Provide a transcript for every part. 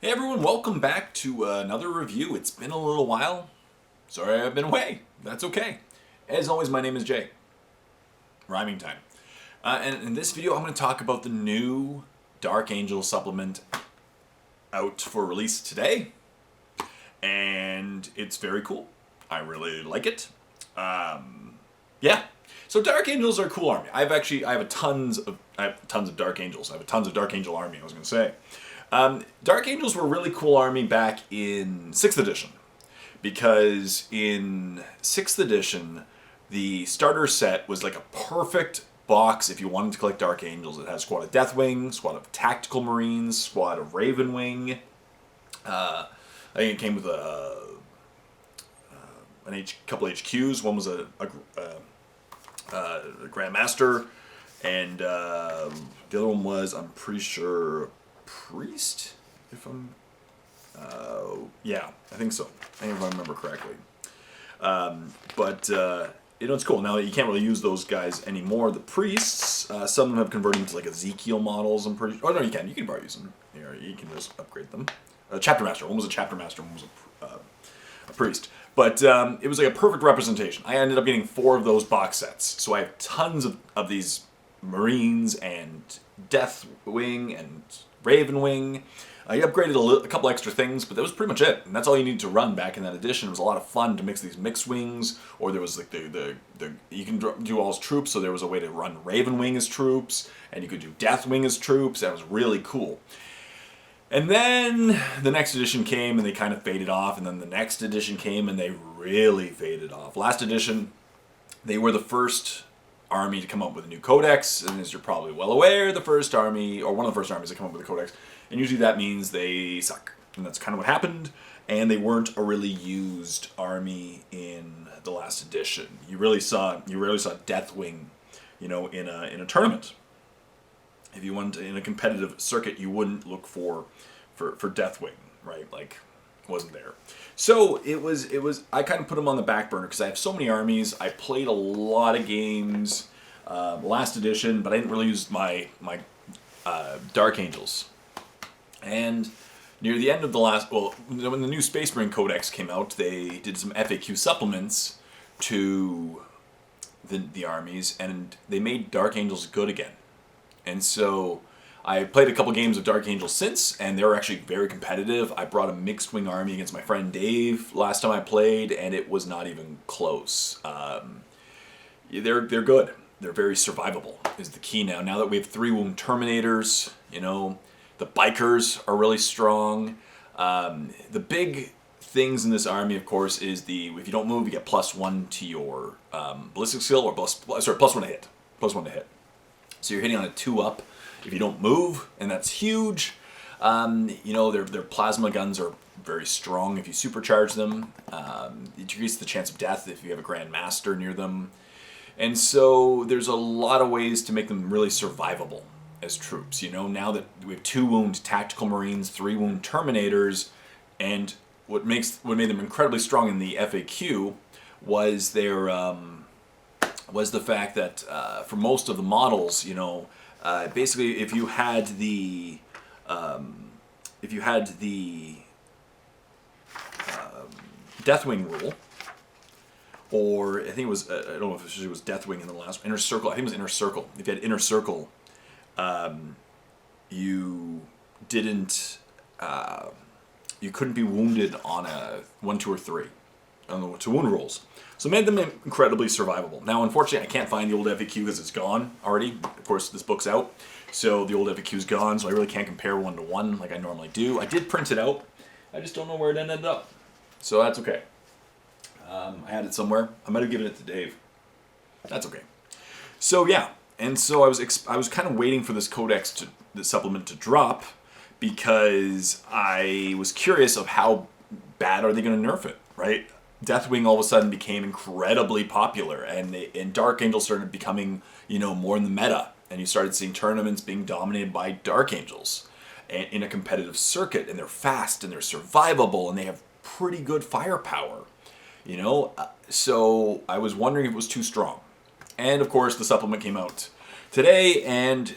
Hey everyone, welcome back to another review. It's been a little while. Sorry I've been away. That's okay. As always, my name is Jay. Rhyming time. And in this video, I'm going to talk about the new Dark Angel supplement out for release today. And it's very cool. I really like it. Yeah. So Dark Angels are a cool army. I have tons of Dark Angels. I have a tons of Dark Angel army, I was going to say. Dark Angels were a really cool army back in 6th edition, because in 6th edition, the starter set was like a perfect box if you wanted to collect Dark Angels. It had a squad of Deathwing, squad of Tactical Marines, squad of Ravenwing. I think it came with a couple HQs. One was a Grandmaster, and the other one was, I'm pretty sure, Priest, if I'm, yeah, I think so. I think if I remember correctly. It's cool. Now you can't really use those guys anymore. The priests, some of them have converted into like Ezekiel models. I'm pretty. Oh no, you can. You can probably use them. Here, you can just upgrade them. Chapter master. One was a chapter master. One was a priest. But it was like a perfect representation. I ended up getting 4 of those box sets, so I have tons of these Marines and Deathwing and Ravenwing. I upgraded a couple extra things, but that was pretty much it. And that's all you needed to run back in that edition. It was a lot of fun to mix these mixed wings, or there was like you can do all as troops, so there was a way to run Ravenwing as troops, and you could do Deathwing as troops. That was really cool. And then the next edition came and they kind of faded off, and then the next edition came and they really faded off. Last edition, they were the first army to come up with a new codex, and as you're probably well aware, the first army, or one of the first armies to come up with a codex, and usually that means they suck. And that's kind of what happened, and they weren't a really used army in the last edition. You rarely saw Deathwing, in a tournament. If you went in a competitive circuit, you wouldn't look for Deathwing, right? Like, wasn't there. So it was. I kind of put them on the back burner because I have so many armies. I played a lot of games last edition, but I didn't really use my Dark Angels. And near the end of the when the new Space Marine Codex came out, they did some FAQ supplements to the armies, and they made Dark Angels good again. And so I played a couple games of Dark Angels since, and they were actually very competitive. I brought a mixed wing army against my friend Dave last time I played, and it was not even close. They're good. They're very survivable is the key now. Now that we have 3 wound Terminators, the bikers are really strong. The big things in this army, of course, is if you don't move, you get +1 to your ballistic skill, or +1 to hit. +1 to hit. So you're hitting on a 2-up if you don't move, and that's huge. Their plasma guns are very strong if you supercharge them. It decreases the chance of death if you have a Grandmaster near them. And so there's a lot of ways to make them really survivable as troops. Now that we have 2 wound Tactical Marines, 3 wound Terminators, and what made them incredibly strong in the FAQ was was the fact that for most of the models, basically if you had the Deathwing rule, or I think it was I don't know if it was Deathwing in the last Inner Circle. I think it was Inner Circle. If you had Inner Circle, you couldn't be wounded on a 1, 2, or 3 on the to wound rolls. So it made them incredibly survivable. Now, unfortunately, I can't find the old FAQ because it's gone already. Of course, this book's out, so the old FAQ's gone, so I really can't compare 1 to 1 like I normally do. I did print it out. I just don't know where it ended up. So that's okay. I had it somewhere. I might have given it to Dave. That's okay. So yeah, and so I was kind of waiting for this codex the supplement to drop, because I was curious of how bad are they going to nerf it, right? Deathwing all of a sudden became incredibly popular, and Dark Angels started becoming, more in the meta, and you started seeing tournaments being dominated by Dark Angels in a competitive circuit, and they're fast, and they're survivable, and they have pretty good firepower, So I was wondering if it was too strong. And of course, the supplement came out today, and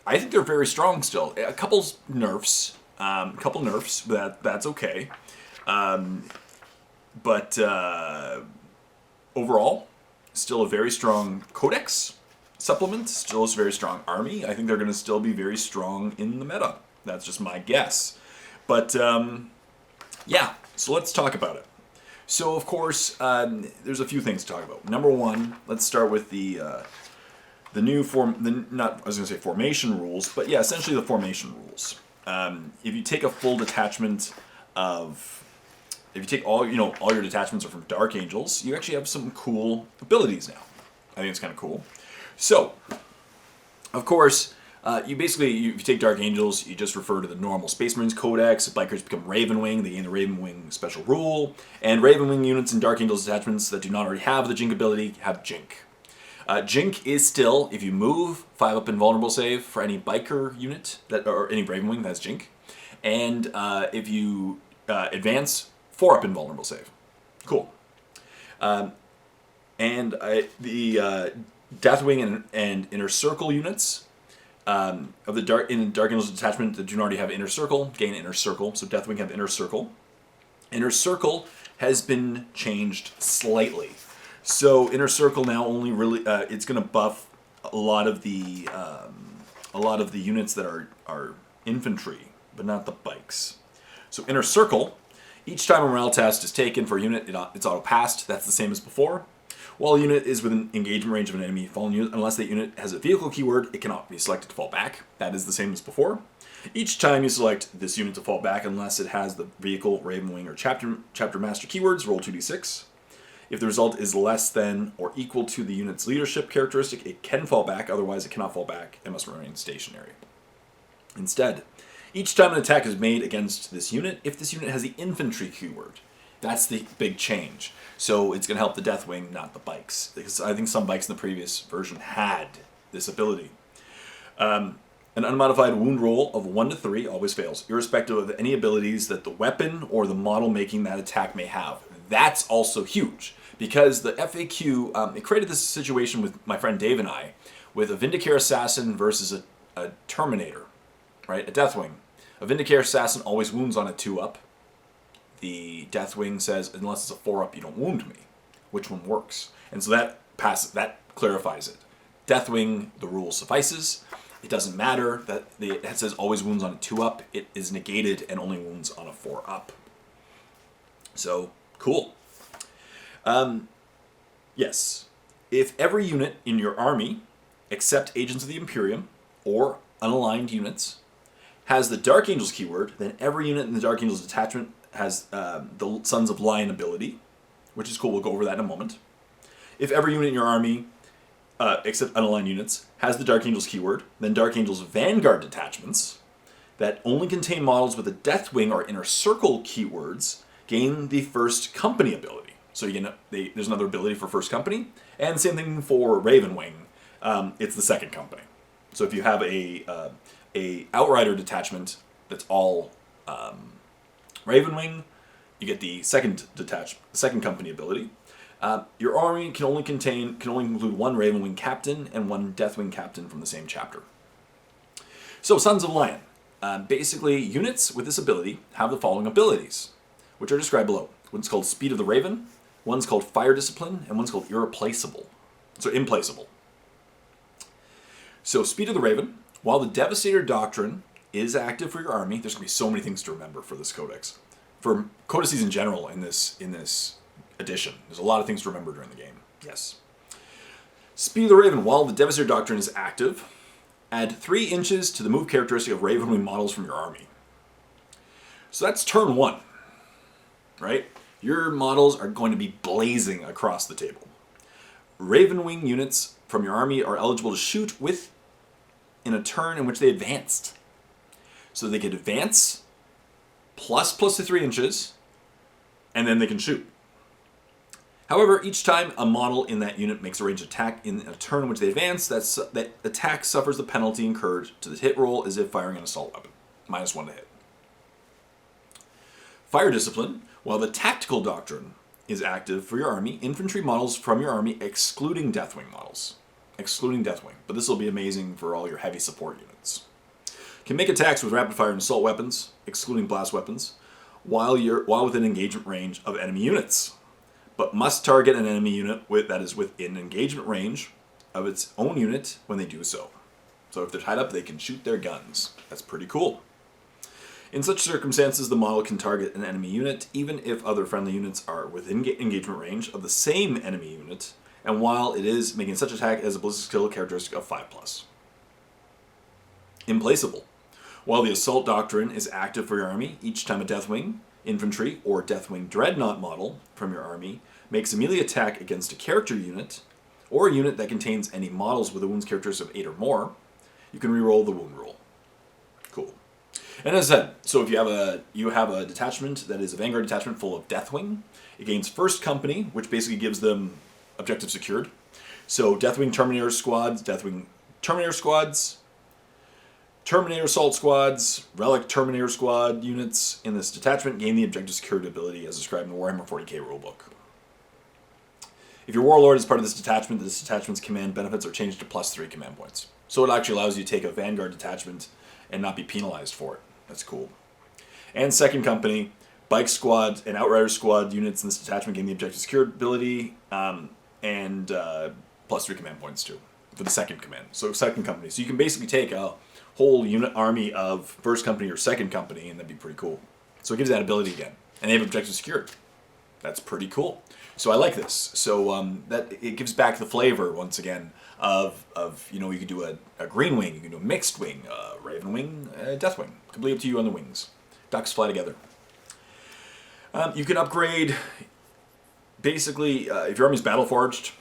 I think they're very strong still. A couple nerfs. A couple nerfs, but that's okay. But overall, still a very strong codex supplement, still a very strong army. I think they're going to still be very strong in the meta. That's just my guess. But yeah, so let's talk about it. So of course, there's a few things to talk about. Number one, let's start with the new formation rules, but yeah, essentially the formation rules. If you take a full detachment of, if you take all your detachments are from Dark Angels, you actually have some cool abilities now. I think it's kind of cool. So, of course, if you take Dark Angels, you just refer to the normal Space Marines Codex. Bikers become Ravenwing, they gain the Ravenwing special rule, and Ravenwing units and Dark Angels detachments that do not already have the Jink ability have Jink. Jink is still, if you move, 5-up invulnerable save for any biker unit or any Ravenwing that has Jink, and if you advance, 4-up invulnerable save. Cool. The Deathwing and Inner Circle units of the Dark Angels detachment that do not already have Inner Circle gain Inner Circle. So Deathwing have Inner Circle. Inner Circle has been changed slightly. So Inner Circle now only really it's going to buff a lot of the units that are infantry, but not the bikes. So Inner Circle, each time a morale test is taken for a unit, it's auto passed. That's the same as before. While a unit is within engagement range of an enemy fallen unit, unless that unit has a vehicle keyword, it cannot be selected to fall back. That is the same as before. Each time you select this unit to fall back, unless it has the vehicle, Ravenwing, or Chapter Master keywords, roll 2d6. If the result is less than or equal to the unit's leadership characteristic, it can fall back. Otherwise, it cannot fall back and must remain stationary. Instead, each time an attack is made against this unit, if this unit has the infantry keyword, that's the big change. So it's going to help the Deathwing, not the bikes. Because I think some bikes in the previous version had this ability. An unmodified wound roll of 1 to 3 always fails, irrespective of any abilities that the weapon or the model making that attack may have. That's also huge, because the FAQ, it created this situation with my friend Dave and I, with a Vindicare Assassin versus a Terminator, right? A Deathwing. A Vindicare Assassin always wounds on a 2-up. The Deathwing says, unless it's a 4-up, you don't wound me. Which one works? And so that clarifies it. Deathwing, the rule suffices. It doesn't matter that it says always wounds on a 2-up. It is negated and only wounds on a 4-up. So, cool. Yes. If every unit in your army, except Agents of the Imperium or unaligned units, has the Dark Angels keyword, then every unit in the Dark Angels detachment has the Sons of Lion ability, which is cool. We'll go over that in a moment. If every unit in your army, except unaligned units, has the Dark Angels keyword, then Dark Angels Vanguard detachments that only contain models with a Deathwing or Inner Circle keywords gain the First Company ability. So there's another ability for First Company, and same thing for Ravenwing. It's the Second Company. So if you have a Outrider detachment that's all Ravenwing, you get the second company ability. Your army can only include one Ravenwing captain and one Deathwing captain from the same chapter. So Sons of Lion. Basically, units with this ability have the following abilities, which are described below. One's called Speed of the Raven, one's called Fire Discipline, and one's called Implaceable. So Speed of the Raven, while the Devastator Doctrine is active for your army, there's going to be so many things to remember for this codex. For codices in general in this edition, there's a lot of things to remember during the game. Yes. Speed of the Raven, while the Devastator Doctrine is active, add 3 inches to the move characteristic of Ravenwing models from your army. So that's turn 1, right? Your models are going to be blazing across the table. Ravenwing units from your army are eligible to shoot in a turn in which they advanced. So they can advance, plus to 3 inches, and then they can shoot. However, each time a model in that unit makes a ranged attack in a turn in which they advance, that attack suffers the penalty incurred to the hit roll as if firing an assault weapon. -1 to hit. Fire Discipline, while the Tactical Doctrine is active for your army, infantry models from your army, excluding Deathwing models. Excluding Deathwing, but this will be amazing for all your heavy support units. Can make attacks with rapid fire and assault weapons, excluding blast weapons, while within engagement range of enemy units, but must target an enemy unit that is within engagement range of its own unit when they do so. So if they're tied up, they can shoot their guns. That's pretty cool. In such circumstances, the model can target an enemy unit, even if other friendly units are within engagement range of the same enemy unit, and while it is making such attack as a ballistic skill characteristic of 5+. Implaceable. While the Assault Doctrine is active for your army, each time a Deathwing, Infantry, or Deathwing Dreadnought model from your army makes a melee attack against a character unit, or a unit that contains any models with a wounds characteristic of 8 or more, you can reroll the wound roll. Cool. And as I said, so if you have a detachment that is a Vanguard detachment full of Deathwing, it gains First Company, which basically gives them objective secured. So Deathwing Terminator squads, Deathwing Terminator squads, Terminator Assault Squads, Relic Terminator Squad units in this detachment gain the objective secured ability as described in the Warhammer 40k rulebook. If your Warlord is part of this detachment's command benefits are changed to +3 command points. So it actually allows you to take a Vanguard detachment and not be penalized for it. That's cool. And Second Company, Bike Squad and Outrider Squad units in this detachment gain the objective secured ability and +3 command points too for the Second Command. So Second Company. So you can basically take a whole unit army of First Company or Second Company, and that'd be pretty cool. So it gives that ability again, and they have objective secured. That's pretty cool. So I like this. So that it gives back the flavor once again of you could do a green wing, you can do a mixed wing, Ravenwing, Deathwing. Completely up to you on the wings. Ducks fly together. You can upgrade. Basically, if your army's battle forged.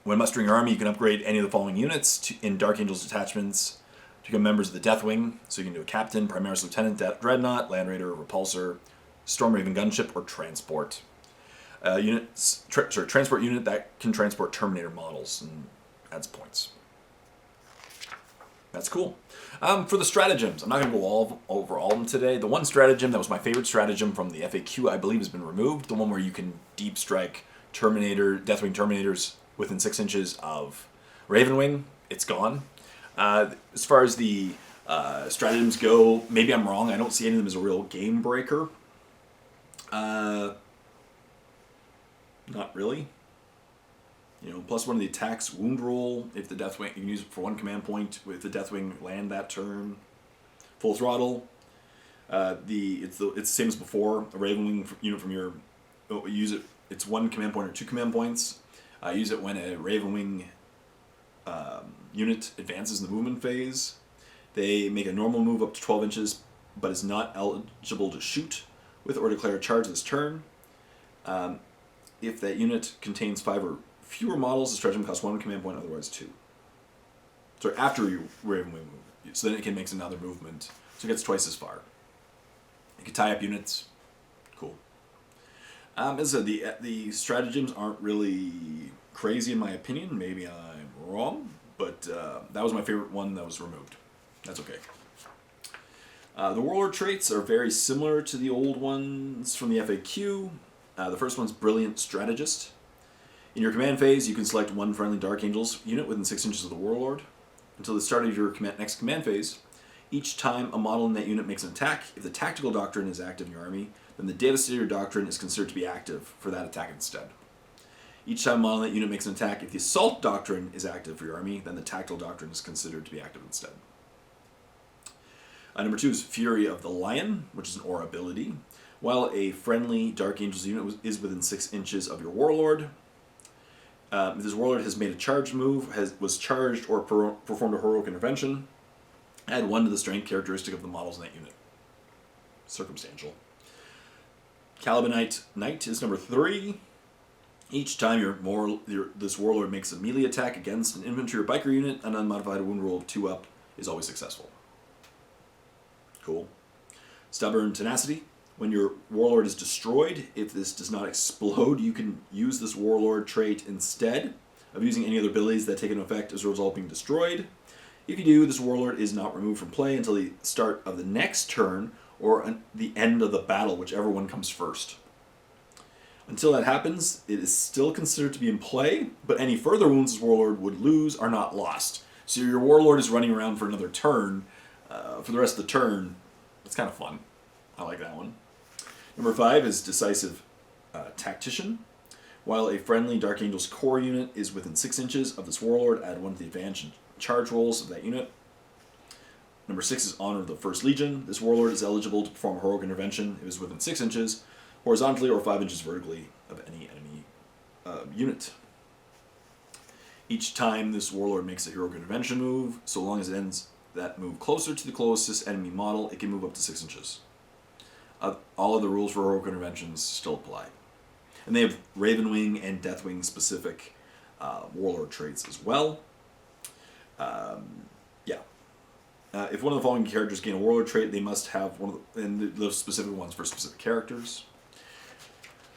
When mustering your army, you can upgrade any of the following units in Dark Angel's detachments to become members of the Deathwing. So you can do a Captain, Primaris Lieutenant, Dreadnought, Land Raider, Repulsor, Storm Raven Gunship, or Transport. Transport unit that can transport Terminator models and adds points. That's cool. For the stratagems, I'm not going to go over all of them today. The one stratagem that was my favorite stratagem from the FAQ, I believe, has been removed. The one where you can deep strike Deathwing Terminators within 6 inches of Ravenwing, it's gone. As far as the stratagems go, maybe I'm wrong. I don't see any of them as a real game breaker. Not really. Plus one of the attacks wound roll. If the Deathwing, you can use it for 1 command point. With the Deathwing land that turn, full throttle. It's the same as before. A Ravenwing unit from your use it. It's 1 command point or 2 command points. Use it when a Ravenwing unit advances in the movement phase. They make a normal move up to 12 inches, but is not eligible to shoot with or declare a charge this turn. If that unit contains 5 or fewer models, the stratagem costs 1 command point, otherwise 2. So after you Ravenwing move, so then it can make another movement, so it gets twice as far. You can tie up units. Cool. As I said, the stratagems aren't really crazy in my opinion. Maybe I'm wrong, but that was my favorite one that was removed. That's okay. The Warlord traits are very similar to the old ones from the FAQ. The first one's Brilliant Strategist. In your command phase, you can select 1 friendly Dark Angels unit within 6 inches of the Warlord. Until the start of your next command phase, each time a model in that unit makes an attack, if the Tactical Doctrine is active in your army, then the Devastator Doctrine is considered to be active for that attack instead. Each time a model in that unit makes an attack, if the Assault Doctrine is active for your army, then the Tactical Doctrine is considered to be active instead. Number 2 is Fury of the Lion, which is an aura ability. While a friendly Dark Angels unit is within 6 inches of your Warlord, if this Warlord has made a charged move, was charged, or performed a heroic intervention, add 1 to the strength characteristic of the models in that unit. Circumstantial. Calibanite Knight is number 3. Each time this Warlord makes a melee attack against an infantry or biker unit, an unmodified wound roll of 2 up is always successful. Cool. Stubborn Tenacity. When your Warlord is destroyed, if this does not explode, you can use this Warlord trait instead of using any other abilities that take into effect as a result of being destroyed. If you do, this Warlord is not removed from play until the start of the next turn or the end of the battle, whichever one comes first. Until that happens, it is still considered to be in play, but any further wounds this Warlord would lose are not lost. So your Warlord is running around for another turn, For the rest of the turn, it's kind of fun. I like that one. Number 5 is Decisive Tactician. While a friendly Dark Angel's core unit is within 6 inches of this warlord, add 1 to the advantage and charge rolls of that unit. Number 6 is Honor of the First Legion. This warlord is eligible to perform a heroic intervention if it is within 6 inches, horizontally or 5 inches vertically of any enemy unit. Each time this warlord makes a heroic intervention move, so long as it ends that move closer to the closest enemy model, it can move up to 6 inches. All of the rules for heroic interventions still apply. And they have Ravenwing and Deathwing specific warlord traits as well. If one of the following characters gain a warlord trait, they must have one of the specific ones for specific characters,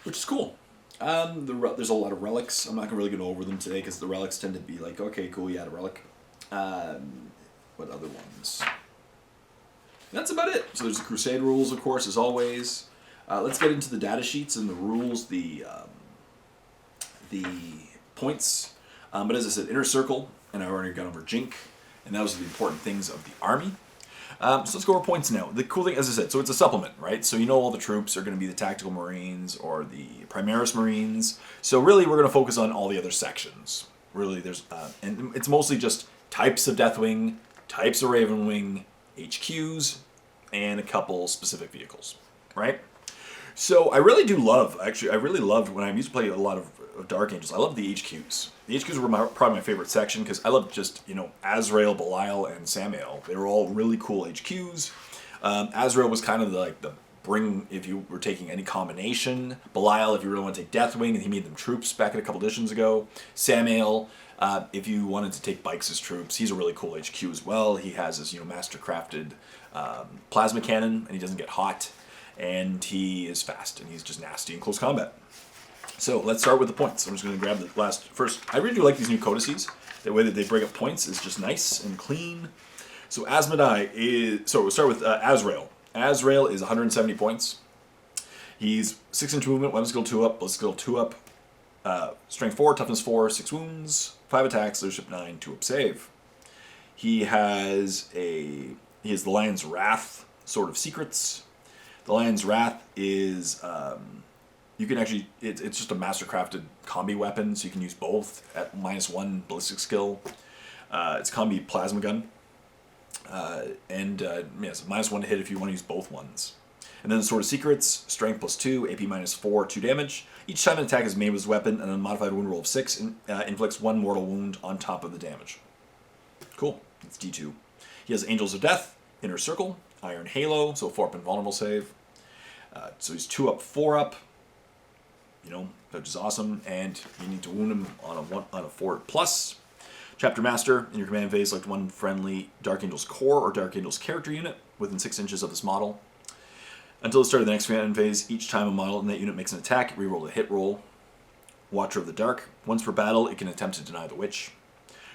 which is cool. There's a lot of relics. I'm not going to really go over them today because the relics tend to be like, okay, cool, you had a relic. What other ones? That's about it. So there's the Crusade rules, of course, as always. Let's get into the data sheets and the rules, the points. But as I said, Inner Circle, and I've already gone over Jink, and those are the important things of the army. So let's go over points now. The cool thing, as I said, so it's a supplement, right? So you know all the troops are going to be the Tactical Marines or the Primaris Marines. So really, we're going to focus on all the other sections. Really, there's and it's mostly just types of Deathwing, types of Ravenwing, HQs, and a couple specific vehicles, right? So I really do love, actually, I really loved when I used to play a lot of Dark Angels. I love the HQs. The HQs were probably my favorite section because I loved just, Azrael, Belial, and Samael. They were all really cool HQs. Azrael was kind of the bring, if you were taking any combination. Belial, if you really want to take Deathwing, and he made them troops back a couple editions ago. Samael, if you wanted to take Bikes as troops, he's a really cool HQ as well. He has his, master-crafted plasma cannon, and he doesn't get hot. And he is fast, and he's just nasty in close combat. So let's start with the points. I'm just going to grab the last first. I really do like these new codices. The way that they break up points is just nice and clean. So Asmodai is... So we'll start with Azrael. Azrael is 170 points. He's 6-inch movement, weapon skill 2 up, ballistic skill 2 up, strength 4, toughness 4, 6 wounds, 5 attacks, leadership 9, 2 up save. He has the Lion's Wrath, Sword of Secrets. The Lion's Wrath is, you can actually, it's just a master-crafted combi weapon, so you can use both at -1 ballistic skill. It's combi plasma gun. Yes, -1 to hit if you want to use both ones. And then the Sword of Secrets, strength +2, AP -4, 2 damage. Each time an attack is made with his weapon, and a modified wound roll of 6 inflicts 1 mortal wound on top of the damage. Cool, it's D2. He has Angels of Death, Inner Circle, Iron Halo, so 4 up invulnerable save. So he's 2 up, 4 up, which is awesome, and you need to wound him on a 4+. Chapter Master, in your command phase, select 1 friendly Dark Angel's core or Dark Angel's character unit within 6 inches of this model. Until the start of the next command phase, each time a model in that unit makes an attack, reroll a hit roll. Watcher of the Dark, once per battle, it can attempt to deny the Witch.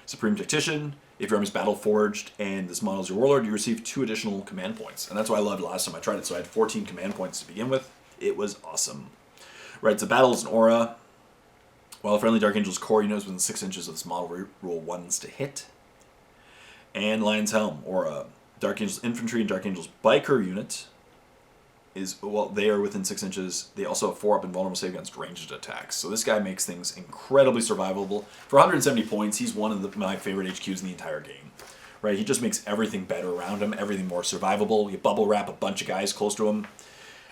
Supreme Tactician, if your army's battle forged and this model is your warlord, you receive 2 additional command points. And that's what I loved last time I tried it. So I had 14 command points to begin with. It was awesome. Right, so battle is an aura. While a friendly Dark Angel's core unit is within 6 inches of this model, roll 1s to hit. And Lion's Helm, aura. Dark Angel's infantry and Dark Angel's biker unit they are within 6 inches. They also have 4 up invulnerable save against ranged attacks. So this guy makes things incredibly survivable. For 170 points, he's one of my favorite HQs in the entire game. Right? He just makes everything better around him, everything more survivable. You bubble wrap a bunch of guys close to him.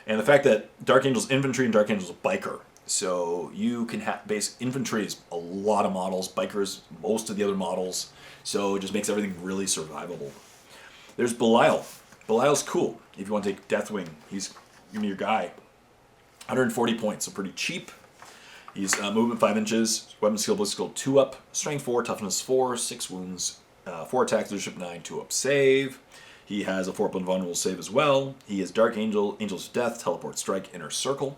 And the fact that Dark Angel's infantry and Dark Angel's biker. So you can have infantry is a lot of models, bikers most of the other models. So it just makes everything really survivable. There's Belial. Belial's cool. If you want to take Deathwing, he's gonna be your guy. 140 points, so pretty cheap. He's movement 5 inches, weapon skill, ballistic skill 2 up, strength 4, toughness 4, 6 wounds, 4 attacks, leadership 9, 2 up save. He has a 4 up invulnerable save as well. He is Dark Angel, Angels of Death, Teleport Strike, Inner Circle.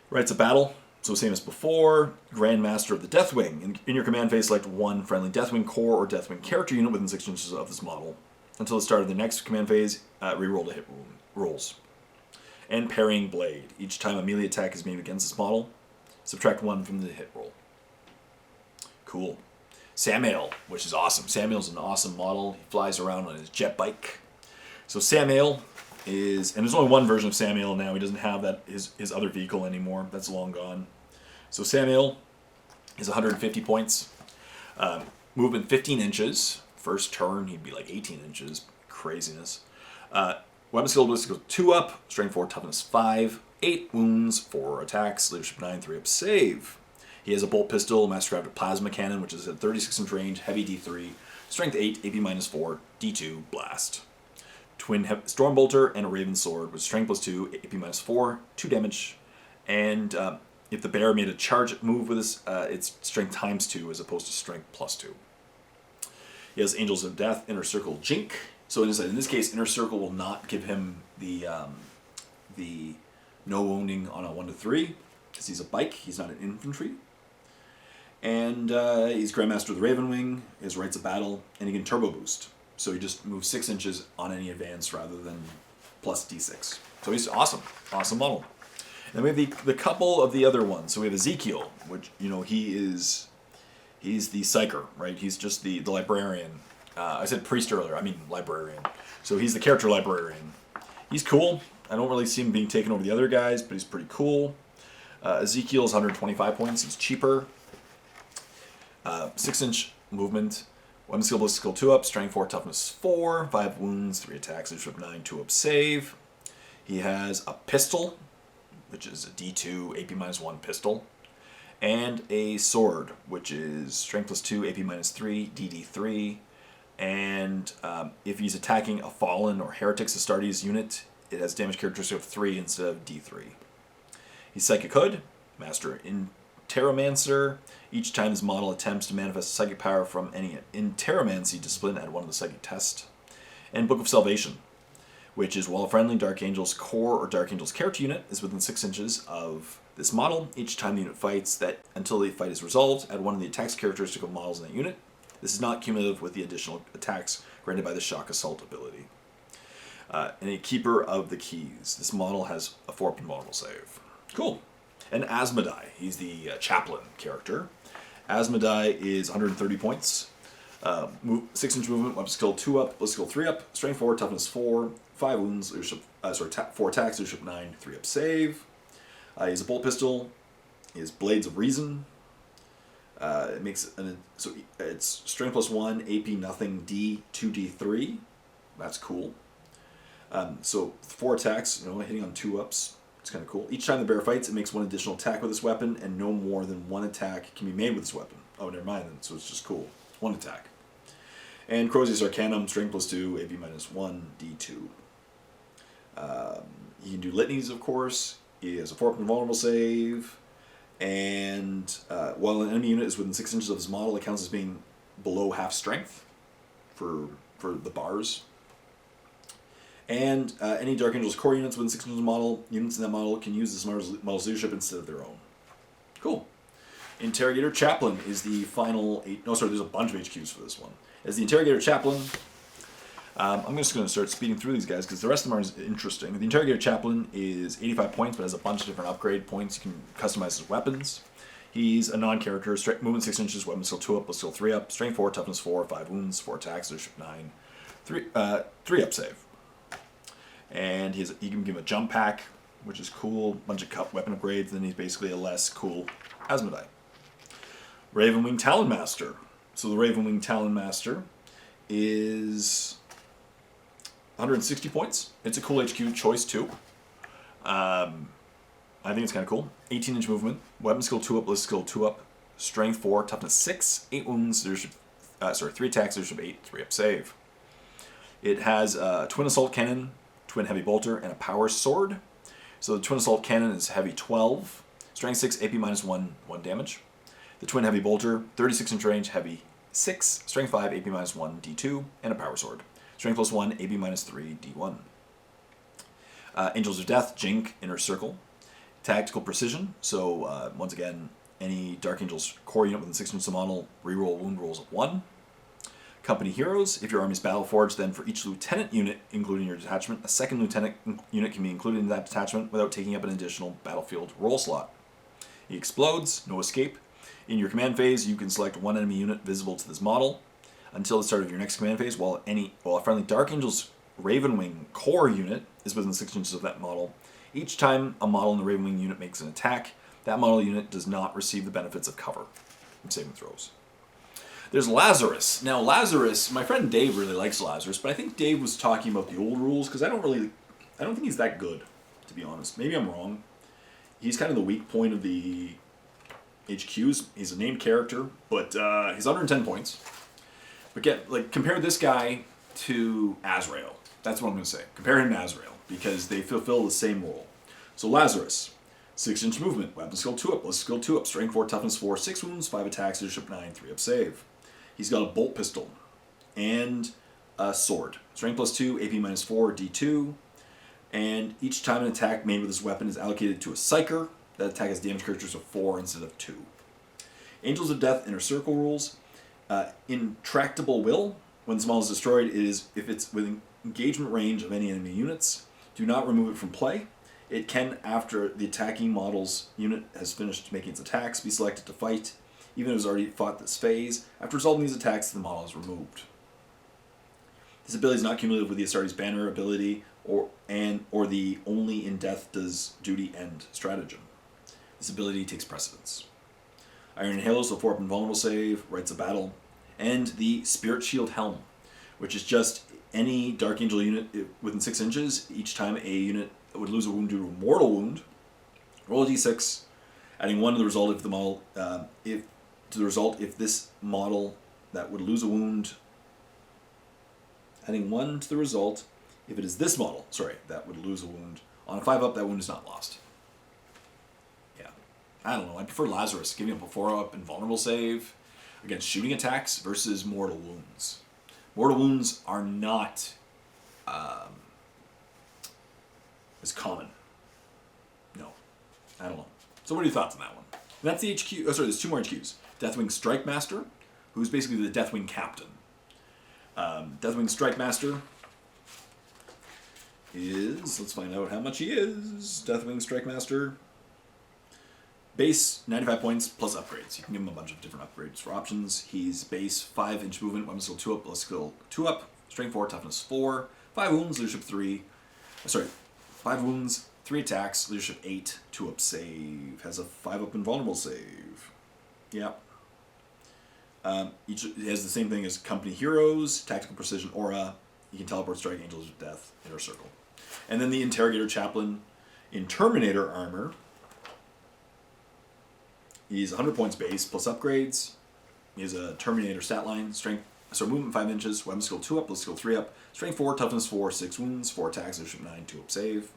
Rights of Battle, so same as before. Grand Master of the Deathwing. In your command phase, select 1 friendly Deathwing core or Deathwing character unit within 6 inches of this model. Until the start of the next command phase, reroll to hit rolls. And Parrying Blade. Each time a melee attack is made against this model, subtract 1 from the hit roll. Cool. Samael, which is awesome. Samael's an awesome model. He flies around on his jet bike. So Samael is, and there's only one version of Samael now. He doesn't have that his other vehicle anymore. That's long gone. So Samael is 150 points. Movement 15 inches. First turn, he'd be like 18 inches. Craziness. Weapon skill ballistic goes 2 up. Strength 4, toughness 5. 8 wounds, 4 attacks. Leadership 9, 3 up save. He has a bolt pistol, mastercrafted plasma cannon, which is at 36-inch range, heavy D3, strength 8, AP -4, D2, blast. Twin storm bolter and a raven sword with strength +2, AP -4, 2 damage, and if the bear made a charge move with this, it's strength ×2 as opposed to strength +2. He has Angels of Death, Inner Circle, Jink. So in this case, Inner Circle will not give him the no wounding on a 1 to 3 because he's a bike. He's not an infantry. And he's Grandmaster of the Ravenwing, his Rites of Battle, and he can turbo boost. So he just moves 6 inches on any advance rather than plus D6. So he's awesome. Awesome model. And we have the couple of the other ones. So we have Ezekiel, which, you know, he's the psyker, right? He's just the librarian. I said priest earlier, I mean librarian. So he's the character librarian. He's cool. I don't really see him being taken over the other guys, but he's pretty cool. Ezekiel's 125 points. He's cheaper. 6-inch movement. Weapon skill, ballistic skill 2 up, strength 4, toughness 4, 5 wounds, 3 attacks, leadership 9, 2 up save. He has a pistol, which is a D2, AP -1 pistol, and a sword, which is strength +2, AP -3, DD3, and if he's attacking a fallen or heretics Astartes unit, it has damage characteristic of 3 instead of D3. He's Psychic Hood, Master in Terramancer. Each time this model attempts to manifest psychic power from any Terramancy discipline at one of the psychic tests. And Book of Salvation, which is while a friendly Dark Angel's core or Dark Angel's character unit is within 6 inches of this model, each time the unit fights that until the fight is resolved, add one of the attacks characteristic of models in that unit. This is not cumulative with the additional attacks granted by the Shock Assault ability. And a Keeper of the Keys. This model has a 4 invulnerable save. Cool. And Asmodai, he's the Chaplin character. Asmodai is 130 points. 6-inch movement, weapon skill 2 up, ballistic skill 3 up, strength 4, toughness 4, 5 wounds, leadership, 4 attacks, leadership 9, 3 up save. He has a bolt pistol. He has Blades of Reason. It makes so it's strength +1, AP nothing, D 2D3. That's cool. So 4 attacks, you know, hitting on 2 ups. It's kind of cool. Each time the bear fights, it makes 1 additional attack with this weapon, and no more than 1 attack can be made with this weapon. Oh, never mind then. So it's just cool. 1 attack. And Crozius Arcanum, strength +2, AP -1, D2. He can do litanies, of course. He has a 4 invulnerable save. And while an enemy unit is within 6 inches of his model, it counts as being below half strength for the bars. And any Dark Angel's core units within 6 inches of the model, units in that model can use this model's leadership instead of their own. Cool. Interrogator Chaplin is the final 8. No, sorry, there's a bunch of HQs for this one. As the Interrogator Chaplin, I'm just going to start speeding through these guys because the rest of them are interesting. The Interrogator Chaplin is 85 points, but has a bunch of different upgrade points. You can customize his weapons. He's a non-character, movement 6 inches, weapon skill 2 up, plus skill 3 up, strength 4, toughness 4, 5 wounds, 4 attacks, leadership 9, 3 up save. And you can give him a jump pack, which is cool, bunch of weapon upgrades, and then he's basically a less cool Asmodai. Ravenwing Talonmaster. So the Ravenwing Talonmaster is 160 points. It's a cool HQ choice too. I think it's kind of cool. 18-inch movement, weapon skill 2 up, ballistic skill 2 up, strength 4, toughness 6, 8 wounds, 3 attacks, leadership 8, 3 up save. It has a twin assault cannon, twin heavy bolter, and a power sword. So the twin assault cannon is heavy 12, strength 6, AP -1, 1 damage. The twin heavy bolter, 36-inch range, heavy 6, strength 5, AP -1, D2, and a power sword. Strength +1, AP -3, D1. Angels of Death, Jink, Inner Circle. Tactical Precision, so once again, any Dark Angel's core unit within 6 inches of the model, reroll wound rolls of 1. Company Heroes, if your army is Battleforged, then for each lieutenant unit, including your detachment, a second lieutenant unit can be included in that detachment without taking up an additional battlefield roll slot. He explodes, no escape. In your command phase, you can select one enemy unit visible to this model until the start of your next command phase, while a friendly Dark Angel's Ravenwing core unit is within 6 inches of that model. Each time a model in the Ravenwing unit makes an attack, that model unit does not receive the benefits of cover and saving throws. There's Lazarus. Now, Lazarus, my friend Dave really likes Lazarus, but I think Dave was talking about the old rules, because I don't think he's that good, to be honest. Maybe I'm wrong. He's kind of the weak point of the HQs. He's a named character, but he's 110 points. But compare this guy to Azrael. That's what I'm going to say. Compare him to Azrael, because they fulfill the same role. So Lazarus, 6-inch movement, weapon skill 2 up, ballistic skill 2 up, strength 4, toughness 4, 6 wounds, 5 attacks, leadership 9, 3 up save. He's got a bolt pistol and a sword. Strength plus 2, AP minus 4, D2. And each time an attack made with this weapon is allocated to a Psyker, that attack has damage characters of 4 instead of 2. Angels of Death Inner Circle rules. Intractable Will. When this model is destroyed, it is if it's within engagement range of any enemy units. Do not remove it from play. It can, after the attacking model's unit has finished making its attacks, be selected to fight, even if it has already fought this phase. After resolving these attacks, the model is removed. This ability is not cumulative with the Astartes banner ability or the only in death does duty end stratagem. This ability takes precedence. Iron and Halos, the 4-up invulnerable save, Rites of Battle, and the Spirit Shield Helm, which is just any Dark Angel unit within 6 inches. Each time a unit would lose a wound due to a mortal wound, roll a d6, adding 1 to the result if the model if this model that would lose a wound, adding 1 to the result if it is this model, that would lose a wound. On a 5-up, that wound is not lost. Yeah. I don't know. I prefer Lazarus, giving up a 4-up invulnerable save against shooting attacks versus mortal wounds. Mortal wounds are not as common. No. I don't know. So what are your thoughts on that one? And that's the HQ. Oh, sorry, there's 2 more HQs. Deathwing Strike Master, who's basically the Deathwing Captain. Deathwing Strike Master is, let's find out how much he is. Deathwing Strike Master, base 95 points plus upgrades. You can give him a bunch of different upgrades for options. He's base 5-inch movement, weapon skill 2 up, ballistic skill 2 up, strength 4, toughness 4, 5 wounds, leadership 3. 5 wounds, 3 attacks, leadership 8, 2 up save. Has a 5-up invulnerable save. Yeah. Each has the same thing as Company Heroes, Tactical Precision Aura. You can teleport, strike, Angels of Death, Inner Circle. And then the Interrogator Chaplain in Terminator armor. He's 100 points base plus upgrades. He has a Terminator stat line, movement 5 inches, weapon skill 2 up, ballistic skill 3 up, strength 4, toughness 4, 6 wounds, 4 attacks, leadership 9, 2 up save.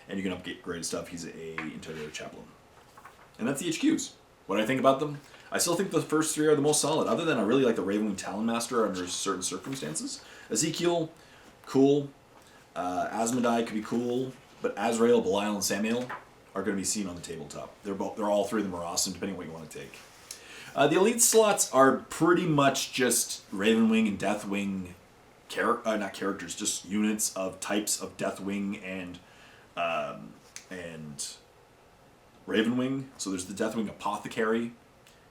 And you can upgrade stuff. He's a Interrogator Chaplain. And that's the HQs. What I think about them? I still think the first 3 are the most solid, other than I really like the Ravenwing Talon Master under certain circumstances. Ezekiel, cool. Asmodai could be cool. But Azrael, Belial, and Samael are going to be seen on the tabletop. They're all 3 of them are awesome, depending on what you want to take. The elite slots are pretty much just Ravenwing and Deathwing, not characters, just units of types of Deathwing and Ravenwing. So there's the Deathwing Apothecary,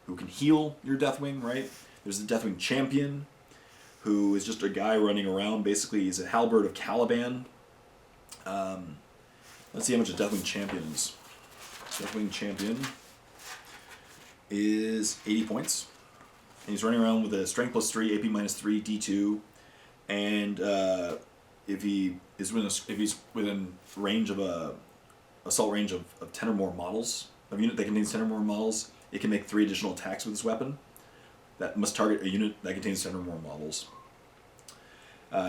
who can heal your Deathwing, right? There's the Deathwing Champion, who is just a guy running around. Basically, he's a halberd of Caliban. Let's see how much a Deathwing Champion is. Deathwing Champion is 80 points. And he's running around with a strength plus 3, AP minus 3, D2. And if he's within range of assault range of 10 or more models, a unit that contains 10 or more models, it can make 3 additional attacks with this weapon. That must target a unit that contains 10 or more models.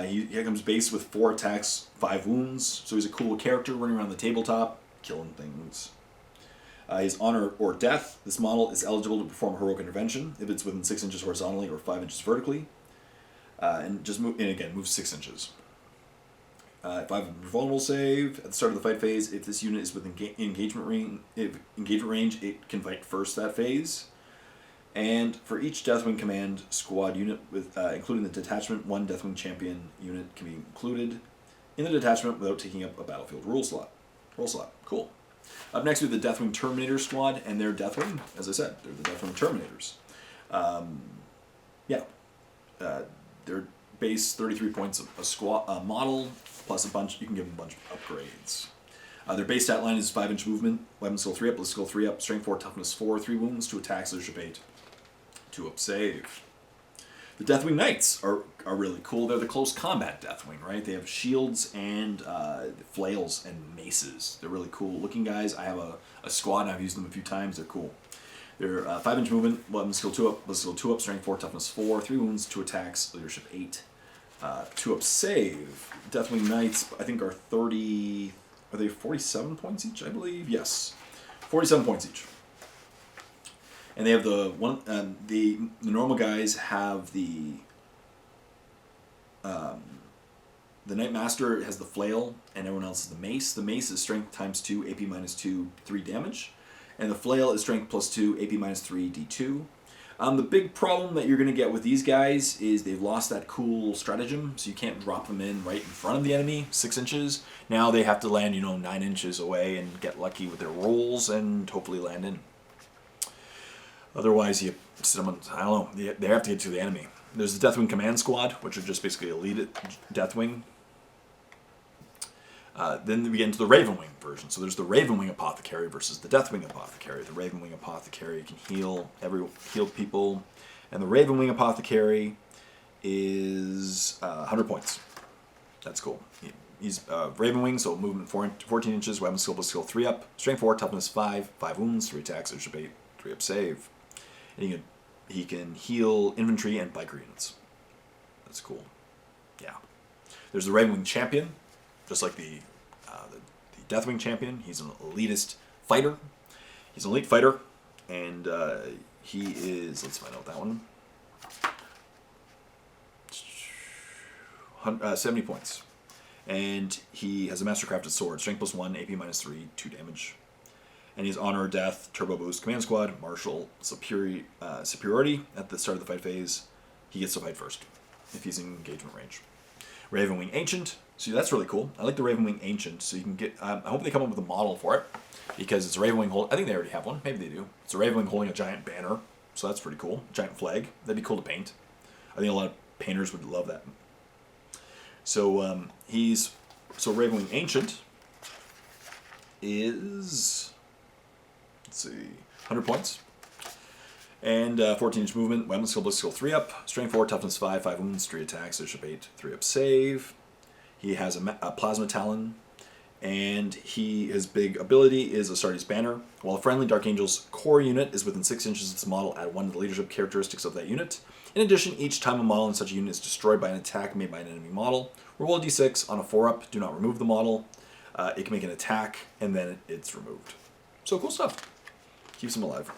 He comes base with 4 attacks, 5 wounds, so he's a cool character running around the tabletop, killing things. His Honor or Death. This model is eligible to perform heroic intervention if it's within 6 inches horizontally or 5 inches vertically. Moves 6 inches. 5 vulnerable save. At the start of the fight phase, if this unit is within engagement range, it can fight first that phase. And for each Deathwing Command squad unit, with including the detachment, 1 Deathwing Champion unit can be included in the detachment without taking up a battlefield rule slot. Cool. Up next, we have the Deathwing Terminator squad, and they're Deathwing. As I said, they're the Deathwing Terminators. They're base 33 points a squad model, plus a bunch. You can give them a bunch of upgrades. Their base stat line is 5-inch movement, weapon skill 3 up, ballistic skill 3 up, strength 4, toughness 4, 3 wounds, 2 attacks, leadership 8, 2 up save. The Deathwing Knights are really cool. They're the close combat Deathwing, right? They have shields and flails and maces. They're really cool looking guys. I have a squad and I've used them a few times. They're cool. They're 5-inch movement, weapon skill 2 up, ballistic skill 2 up, strength 4, toughness 4, 3 wounds, 2 attacks, leadership 8, 2 up save. Deathwing Knights, I think, are 30... Are they 47 points each, I believe? Yes. 47 points each. And they have the one. The normal guys have the Knight Master has the flail, and everyone else is the mace. The mace is strength times 2, AP minus 2, 3 damage. And the flail is strength plus 2, AP minus 3, D2. The big problem that you're going to get with these guys is they've lost that cool stratagem, so you can't drop them in right in front of the enemy, 6 inches. Now they have to land, 9 inches away and get lucky with their rolls and hopefully land in. Otherwise, you sit them on, I don't know, they have to get to the enemy. There's the Deathwing Command Squad, which are just basically elite Deathwing. Then we get into the Ravenwing version. So there's the Ravenwing Apothecary versus the Deathwing Apothecary. The Ravenwing Apothecary can heal people, and the Ravenwing Apothecary is 100 points. That's cool. He's Ravenwing, so movement 14 inches, weapon skill 3 up, strength 4, toughness 5, 5 wounds, 3 attacks, leadership 8, 3 up save. And he can heal infantry and biker units. That's cool. Yeah. There's the Ravenwing Champion. Just like the Deathwing Champion, he's an elitist fighter. He's an elite fighter, and he is, let's find out that one, 70 points. And he has a mastercrafted sword, strength plus 1, AP minus 3, 2 damage. And he's Honor, Death, Turbo Boost, Command Squad, Martial, Superiority at the start of the fight phase. He gets to fight first, if he's in engagement range. Ravenwing Ancient. So that's really cool. I like the Ravenwing Ancient. So you can get. I hope they come up with a model for it, because it's a Ravenwing. I think they already have one. Maybe they do. It's a Ravenwing holding a giant banner. So that's pretty cool. Giant flag. That'd be cool to paint. I think a lot of painters would love that. So Ravenwing Ancient is, let's see, 100 points. And 14-inch movement, weapon skill 3 up, strength 4, toughness 5, 5 wounds, 3 attacks, leadership 8, 3 up save. He has a plasma talon, and his big ability is Astartes Banner. While a friendly Dark Angel's core unit is within 6 inches of this model, add 1 to the leadership characteristics of that unit. In addition, each time a model in such a unit is destroyed by an attack made by an enemy model, roll a d6 on a 4-up, do not remove the model. It can make an attack, and then it's removed. So cool stuff. Keeps him alive.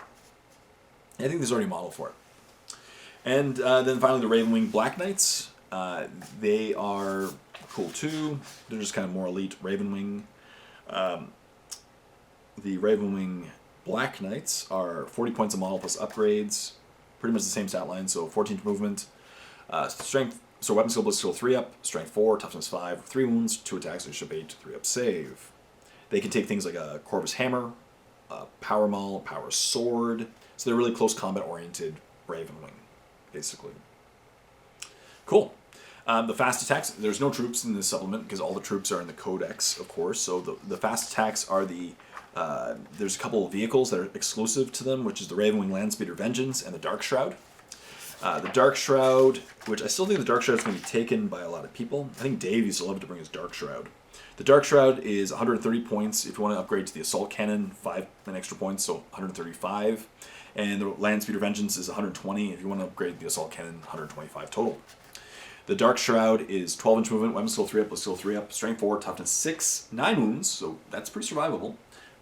I think there's already a model for it. And then finally the Ravenwing Black Knights. They are cool too. They're just kind of more elite Ravenwing. The Ravenwing Black Knights are 40 points a model plus upgrades. Pretty much the same stat line, so 14 movement. Strength, so weapon skill 3 up, strength 4, toughness 5, 3 wounds, 2 attacks, leadership 8, 3 up save. They can take things like a Corvus Hammer, Power Maul, Power Sword. So they're really close combat oriented Ravenwing, basically. Cool. The fast attacks, there's no troops in this supplement because all the troops are in the Codex, of course. So the fast attacks are there's a couple of vehicles that are exclusive to them, which is the Ravenwing Landspeeder Vengeance and the Dark Shroud. The Dark Shroud, which I still think the Dark Shroud is going to be taken by a lot of people. I think Dave used to love to bring his Dark Shroud. The Dark Shroud is 130 points if you want to upgrade to the Assault Cannon, 5 extra points, so 135. And the Landspeeder Vengeance is 120 if you want to upgrade the Assault Cannon, 125 total. The Dark Shroud is 12-inch movement, weapon skill 3 up, skill 3 up, strength 4, toughness 6, 9 wounds, so that's pretty survivable.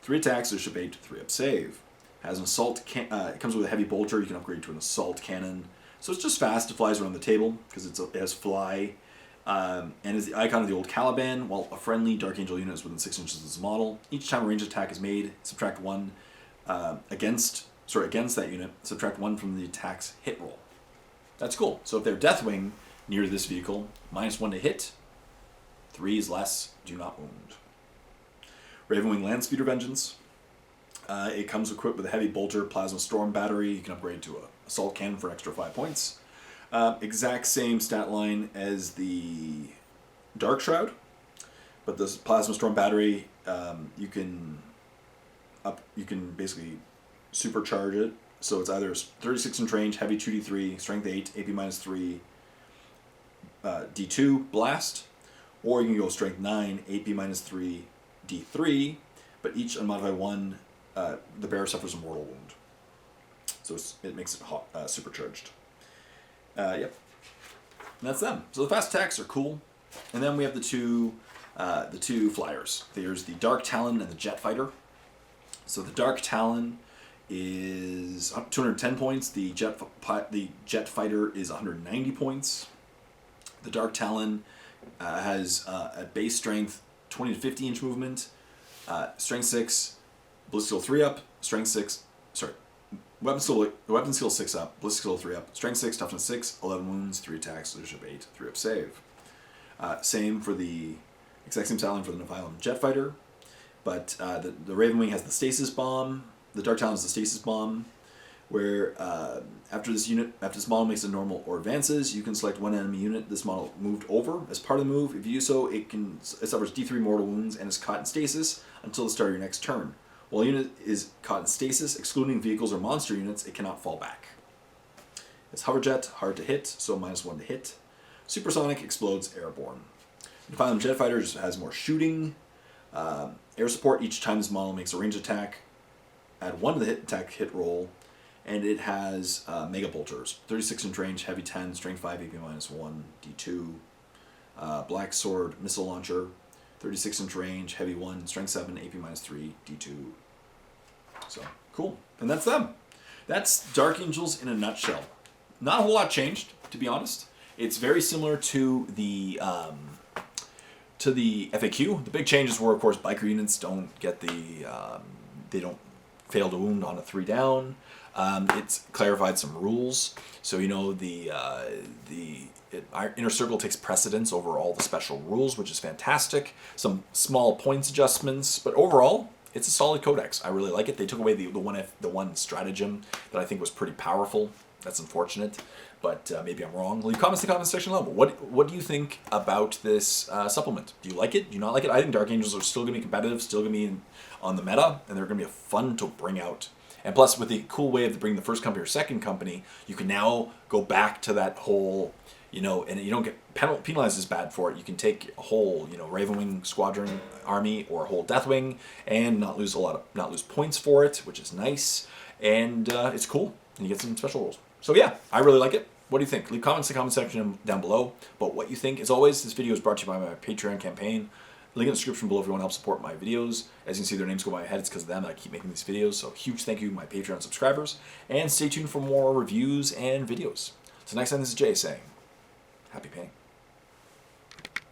3 attacks, leadership 8, 3 up save. Has an assault, it comes with a heavy bolter, you can upgrade to an Assault Cannon. So it's just fast, it flies around the table because it has fly. And is the icon of the old Caliban, while a friendly Dark Angel unit is within 6 inches of this model. Each time a ranged attack is made, subtract 1 against that unit, subtract 1 from the attack's hit roll. That's cool. So if they're Deathwing near this vehicle, -1 to hit, 3 is less, do not wound. Ravenwing Landspeeder Vengeance. It comes equipped with a heavy bolter plasma storm battery. You can upgrade to a assault cannon for an extra 5 points. Exact same stat line as the Dark Shroud, but this plasma storm battery, you can basically supercharge it. So it's either 36 inch range, heavy 2d3, strength 8, AP minus 3, D2 blast, or you can go strength 9, AP minus 3, D3, but each unmodified 1, the bearer suffers a mortal wound. So it makes it supercharged. Yep. And that's them. So the fast attacks are cool. And then we have the two flyers. There's the Dark Talon and the Jet Fighter. So the Dark Talon is 210 points. The Jet Fighter is 190 points. The Dark Talon has a base strength 20 to 50 inch movement, strength 6, ballistic skill 3 up, strength 6, weapon skill 6 up, ballistic skill 3 up, strength 6, toughness 6, 11 wounds, 3 attacks, leadership 8, 3 up save. Same for the exact same talent for the Nephilim Jet Fighter, but the Ravenwing has the Stasis Bomb. The Dark Talon is the Stasis Bomb, where after this model makes a normal or advances, you can select one enemy unit this model moved over. As part of the move, if you do so, it suffers D3 mortal wounds and is caught in stasis until the start of your next turn. While a unit is caught in stasis, excluding vehicles or monster units, it cannot fall back. It's Hoverjet, hard to hit, so -1 to hit. Supersonic, explodes, airborne. The Nephilim Jet Fighter just has more shooting. Air support, each time this model makes a ranged attack, add 1 to the hit roll. And it has Mega Bolters, 36 inch range, heavy 10, strength 5, AP minus 1, D2. Black Sword Missile Launcher, 36 inch range, heavy 1, strength 7, AP minus 3, D2. So, cool. And that's them. That's Dark Angels in a nutshell. Not a whole lot changed, to be honest. It's very similar to the FAQ. The big changes were, of course, biker units don't get they don't fail to wound on a 3 down. It's clarified some rules, so the Inner Circle takes precedence over all the special rules, which is fantastic. Some small points adjustments, but overall, it's a solid codex. I really like it. They took away the one stratagem that I think was pretty powerful. That's unfortunate, but maybe I'm wrong. Leave comments in the comment section below. What do you think about this supplement? Do you like it? Do you not like it? I think Dark Angels are still going to be competitive, still going to be on the meta, and they're going to be fun to bring out. And plus, with the cool way of bringing the first company or second company, you can now go back to that whole, and you don't get penalized as bad for it. You can take a whole, Ravenwing squadron army or a whole Deathwing and not lose points for it, which is nice. And it's cool. And you get some special rules. So yeah, I really like it. What do you think? Leave comments in the comment section down below. But what you think, as always, this video is brought to you by my Patreon campaign. Link in the description below if you want to help support my videos. As you can see, their names go by my head. It's because of them that I keep making these videos. So huge thank you to my Patreon subscribers. And stay tuned for more reviews and videos. So next time, this is Jay saying, happy painting.